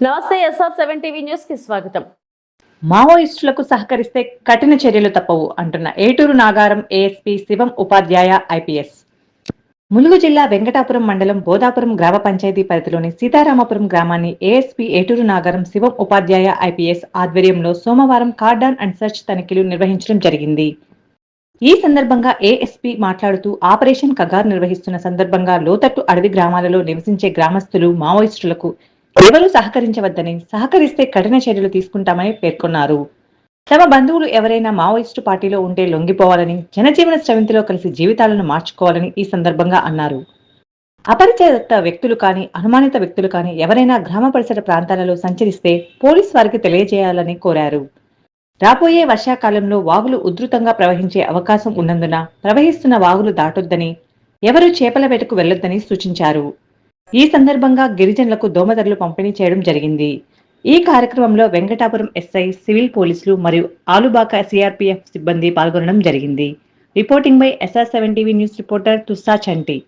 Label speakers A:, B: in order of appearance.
A: నమస్తే SR7 TV news కి స్వాగతం.
B: మావోయిస్టులకు సహకరిస్తే కఠిన చర్యలు తప్పవు అంటున్న ఏటూరు నాగారం ఏఎస్పీ శివం ఉపాధ్యాయ ఐపీఎస్. ములుగు జిల్లా వెంకటాపురం మండలం బోధాపురం గ్రామ పంచాయతీ పరిధిలోని సీతారామపురం గ్రామాన్ని ఏఎస్పీ ఏటూరు నాగారం శివం ఉపాధ్యాయ ఐపీఎస్ ఆధ్వర్యంలో సోమవారం కార్డాన్ అండ్ సర్చ్ తనిఖీలు నిర్వహించడం జరిగింది. ఈ సందర్భంగా ఏఎస్పీ మాట్లాడుతూ ఆపరేషన్ కగార్ నిర్వహిస్తున్న సందర్భంగా లోతట్టు అడవి గ్రామాలలో నివసించే గ్రామస్తులు మావోయిస్టులకు ఎవరూ సహకరించవద్దని, సహకరిస్తే కఠిన చర్యలు తీసుకుంటామని పేర్కొన్నారు. తమ బంధువులు ఎవరైనా మావోయిస్టు పార్టీలో ఉంటే లొంగిపోవాలని, జనజీవన స్రవంతిలో కలిసి జీవితాలను మార్చుకోవాలని ఈ సందర్భంగా అన్నారు. అపరిచిత వ్యక్తులు కానీ, అనుమానిత వ్యక్తులు కానీ ఎవరైనా గ్రామ పరిసర ప్రాంతాలలో సంచరిస్తే పోలీస్ వారికి తెలియజేయాలని కోరారు. రాబోయే వర్షాకాలంలో వాగులు ఉధృతంగా ప్రవహించే అవకాశం ఉన్నందున ప్రవహిస్తున్న వాగులు దాటొద్దని, ఎవరూ చేపల వేటకు వెళ్లొద్దని సూచించారు. ఈ సందర్భంగా గిరిజనులకు దోమతెరలు పంపిణీ చేయడం జరిగింది. ఈ కార్యక్రమంలో వెంకటాపురం ఎస్ఐ, సివిల్ పోలీసులు మరియు ఆలుబాక సిఆర్పీఎఫ్ సిబ్బంది పాల్గొనడం జరిగింది. Reporting by SR7 TV news reporter తుస్సా చంటి.